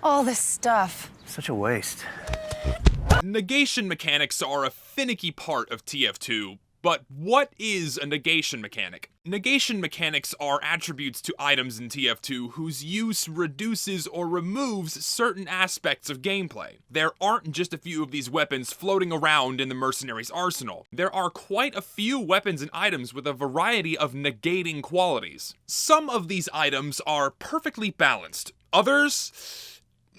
All this stuff. Such a waste. Negation mechanics are a finicky part of TF2, but what is a negation mechanic? Negation mechanics are attributes to items in TF2 whose use reduces or removes certain aspects of gameplay. There aren't just a few of these weapons floating around in the mercenary's arsenal. There are quite a few weapons and items with a variety of negating qualities. Some of these items are perfectly balanced, others,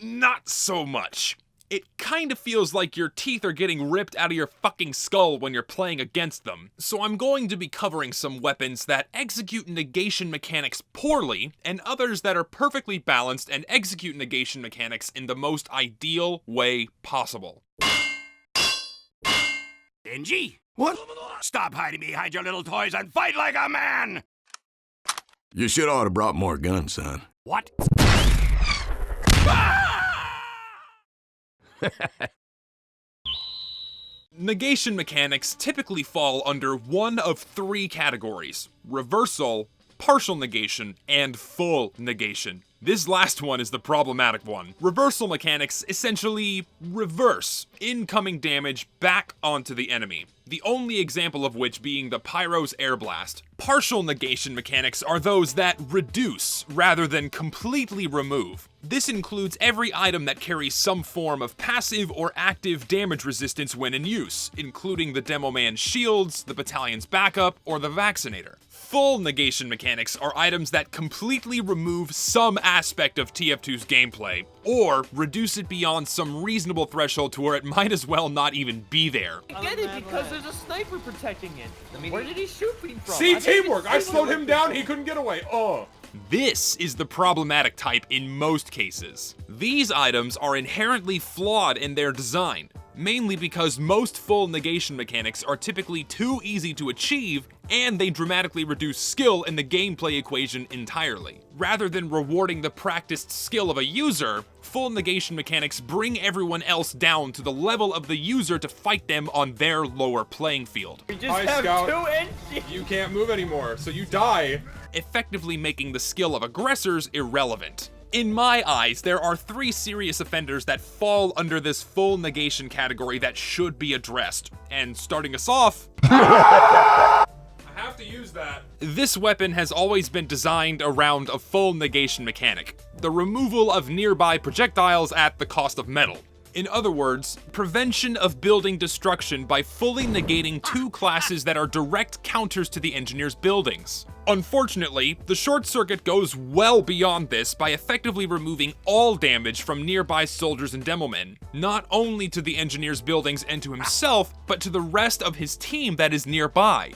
not so much. It kind of feels like your teeth are getting ripped out of your fucking skull when you're playing against them. So I'm going to be covering some weapons that execute negation mechanics poorly, and others that are perfectly balanced and execute negation mechanics in the most ideal way possible. Denji? What? Stop hiding behind your little toys and fight like a man! You should ought to brought more guns, son. What? Negation mechanics typically fall under one of three categories: reversal, partial negation, and full negation. This last one is the problematic one. Reversal mechanics essentially reverse incoming damage back onto the enemy, the only example of which being the Pyro's Air Blast. Partial negation mechanics are those that reduce rather than completely remove. This includes every item that carries some form of passive or active damage resistance when in use, including the Demo Man's shields, the battalion's backup, or the Vaccinator. Full negation mechanics are items that completely remove some aspect of TF2's gameplay, or reduce it beyond some reasonable threshold to where it might as well not even be there. I get it, because there's a sniper protecting it. Where did he shoot me from? See, teamwork! I slowed him down, he couldn't get away. This is the problematic type in most cases. These items are inherently flawed in their design, mainly because most full negation mechanics are typically too easy to achieve, and they dramatically reduce skill in the gameplay equation entirely. Rather than rewarding the practiced skill of a user, full negation mechanics bring everyone else down to the level of the user to fight them on their lower playing field. We just Hi, have Scout. 2 inches. You can't move anymore, so you die. Effectively making the skill of aggressors irrelevant. In my eyes, there are 3 serious offenders that fall under this full negation category that should be addressed. And starting us off, I have to use that. this weapon has always been designed around a full negation mechanic: the removal of nearby projectiles at the cost of metal. In other words, prevention of building destruction by fully negating 2 classes that are direct counters to the engineer's buildings. Unfortunately, the short circuit goes well beyond this by effectively removing all damage from nearby soldiers and demomen, not only to the engineer's buildings and to himself, but to the rest of his team that is nearby.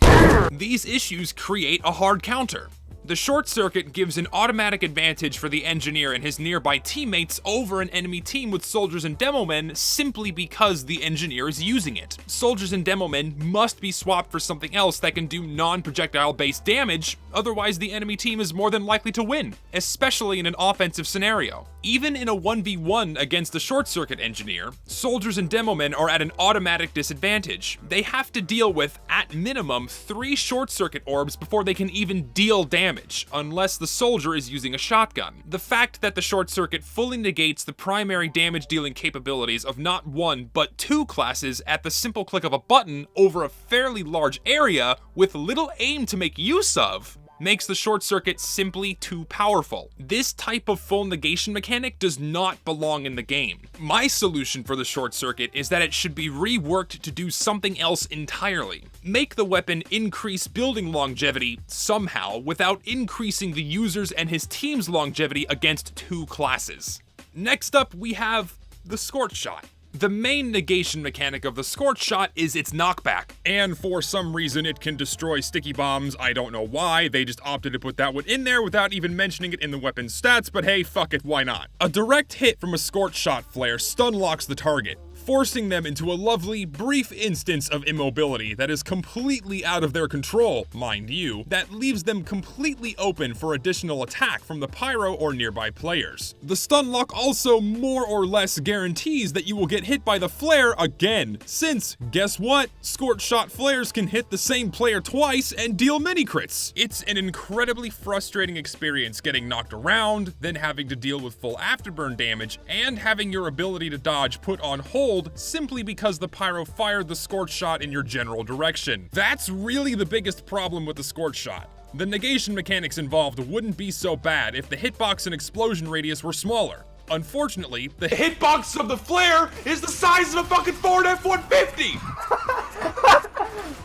These issues create a hard counter. The short circuit gives an automatic advantage for the engineer and his nearby teammates over an enemy team with soldiers and demomen simply because the engineer is using it. Soldiers and demomen must be swapped for something else that can do non-projectile based damage, otherwise the enemy team is more than likely to win, especially in an offensive scenario. Even in a 1v1 against the short circuit engineer, soldiers and demomen are at an automatic disadvantage. They have to deal with, at minimum, 3 short circuit orbs before they can even deal damage, unless the soldier is using a shotgun. The fact that the short circuit fully negates the primary damage dealing capabilities of not 1 but 2 classes at the simple click of a button over a fairly large area with little aim to make use of makes the short circuit simply too powerful. This type of full negation mechanic does not belong in the game. My solution for the short circuit is that it should be reworked to do something else entirely. Make the weapon increase building longevity somehow without increasing the user's and his team's longevity against 2 classes. Next up, we have the SCORCH shot. The main negation mechanic of the SCORCH shot is its knockback, and for some reason it can destroy sticky bombs. I don't know why, they just opted to put that one in there without even mentioning it in the weapon's stats, but hey, fuck it, why not? A direct hit from a SCORCH shot flare stun locks the target, forcing them into a lovely, brief instance of immobility that is completely out of their control, mind you, that leaves them completely open for additional attack from the pyro or nearby players. The stun lock also more or less guarantees that you will get hit by the flare again, since, guess what? Scorch shot flares can hit the same player twice and deal mini crits. It's an incredibly frustrating experience getting knocked around, then having to deal with full afterburn damage, and having your ability to dodge put on hold simply because the pyro fired the Scorch shot in your general direction. That's really the biggest problem with the Scorch shot. The negation mechanics involved wouldn't be so bad if the hitbox and explosion radius were smaller. Unfortunately, the Hitbox of the flare is the size of a fucking Ford F-150!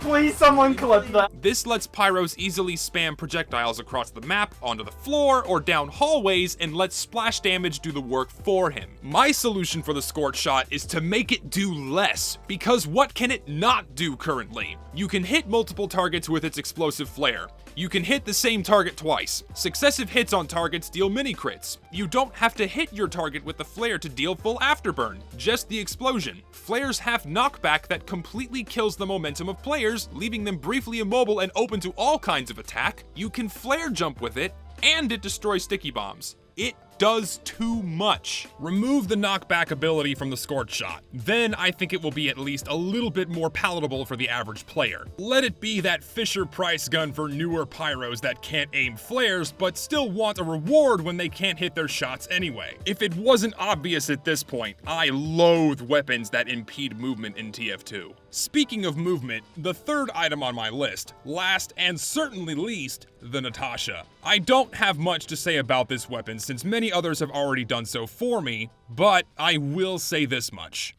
Please, someone clip that. This lets pyros easily spam projectiles across the map, onto the floor, or down hallways, and lets splash damage do the work for him. My solution for the Scorch shot is to make it do less, because what can it not do currently? You can hit multiple targets with its explosive flare. You can hit the same target twice. Successive hits on targets deal mini crits. You don't have to hit your target with the flare to deal full afterburn, just the explosion. Flares have knockback that completely kills the momentum of players, leaving them briefly immobile and open to all kinds of attack. You can flare jump with it, and it destroys sticky bombs. It does too much. Remove the knockback ability from the Scorch shot. Then I think it will be at least a little bit more palatable for the average player. Let it be that Fisher-Price gun for newer pyros that can't aim flares, but still want a reward when they can't hit their shots anyway. If it wasn't obvious at this point, I loathe weapons that impede movement in TF2. Speaking of movement, the third item on my list, last and certainly least, the Natasha. I don't have much to say about this weapon since many others have already done so for me, but I will say this much.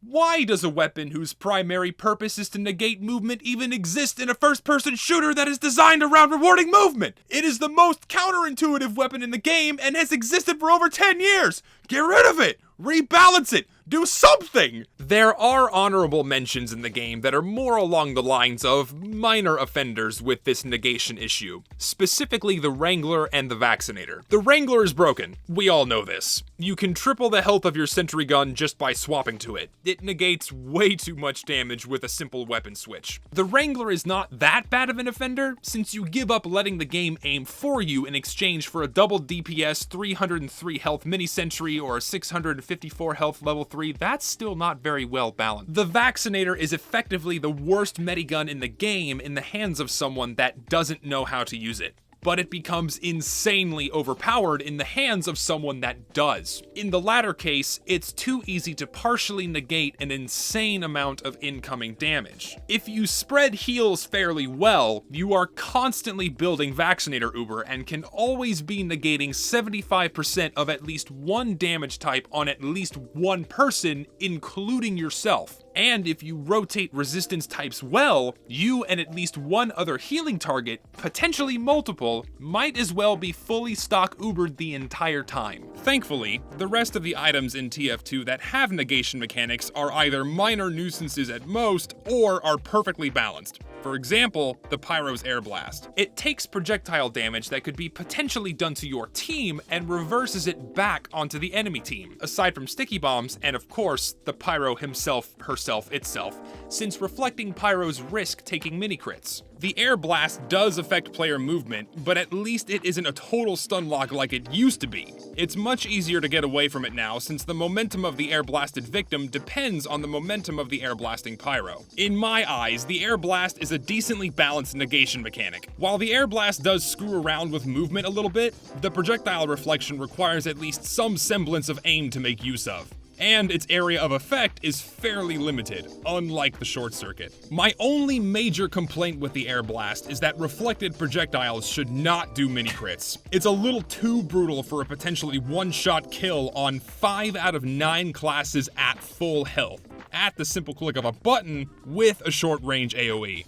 Why does a weapon whose primary purpose is to negate movement even exist in a first-person shooter that is designed around rewarding movement? It is the most counterintuitive weapon in the game and has existed for over 10 years! Get rid of it! Rebalance it! Do something! There are honorable mentions in the game that are more along the lines of minor offenders with this negation issue, specifically the Wrangler and the Vaccinator. The Wrangler is broken. We all know this. You can triple the health of your sentry gun just by swapping to it. It negates way too much damage with a simple weapon switch. The Wrangler is not that bad of an offender, since you give up letting the game aim for you in exchange for a double DPS 303 health mini-sentry or a 654 health level 3, that's still not very well balanced. The Vaccinator is effectively the worst medigun in the game in the hands of someone that doesn't know how to use it, but it becomes insanely overpowered in the hands of someone that does. In the latter case, it's too easy to partially negate an insane amount of incoming damage. If you spread heals fairly well, you are constantly building Vaccinator Uber and can always be negating 75% of at least one damage type on at least one person, including yourself. And if you rotate resistance types well, you and at least one other healing target, potentially multiple, might as well be fully stock Ubered the entire time. Thankfully, the rest of the items in TF2 that have negation mechanics are either minor nuisances at most, or are perfectly balanced. For example, the Pyro's Air Blast. It takes projectile damage that could be potentially done to your team and reverses it back onto the enemy team, aside from sticky bombs and of course, the Pyro himself, herself, itself, since reflecting Pyro's risk taking mini crits. The Air Blast does affect player movement, but at least it isn't a total stun lock like it used to be. It's much easier to get away from it now since the momentum of the air blasted victim depends on the momentum of the air blasting Pyro. In my eyes, the Air Blast is a decently balanced negation mechanic. While the Air Blast does screw around with movement a little bit, the projectile reflection requires at least some semblance of aim to make use of. And its area of effect is fairly limited, unlike the short circuit. My only major complaint with the Air Blast is that reflected projectiles should not do mini crits. It's a little too brutal for a potentially one-shot kill on 5 out of 9 classes at full health, at the simple click of a button with a short-range AoE.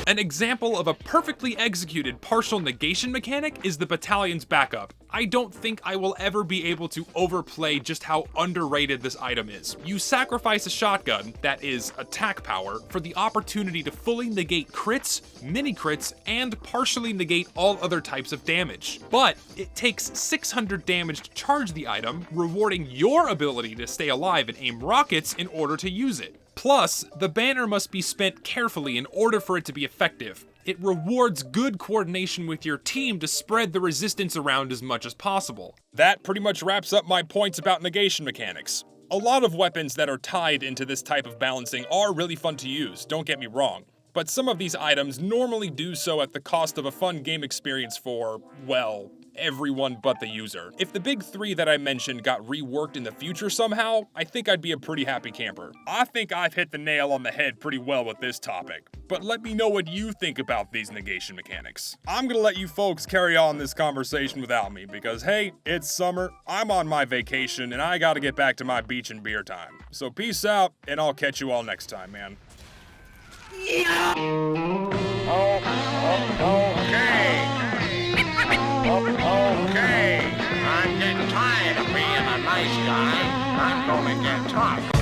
An example of a perfectly executed partial negation mechanic is the Battalion's Backup. I don't think I will ever be able to overplay just how underrated this item is. You sacrifice a shotgun, that is attack power, for the opportunity to fully negate crits, mini crits, and partially negate all other types of damage. But it takes 600 damage to charge the item, rewarding your ability to stay alive and aim rockets in order to use it. Plus, the banner must be spent carefully in order for it to be effective. It rewards good coordination with your team to spread the resistance around as much as possible. That pretty much wraps up my points about negation mechanics. A lot of weapons that are tied into this type of balancing are really fun to use, don't get me wrong. But some of these items normally do so at the cost of a fun game experience for, well, everyone but the user. If the big three that I mentioned got reworked in the future somehow, I think I'd be a pretty happy camper. I think I've hit the nail on the head pretty well with this topic, but let me know what you think about these negation mechanics. I'm gonna let you folks carry on this conversation without me because hey, it's summer, I'm on my vacation, and I gotta get back to my beach and beer time. So peace out, and I'll catch you all next time, man. Okay. Okay. I'm getting tired of being a nice guy. I'm gonna get tough.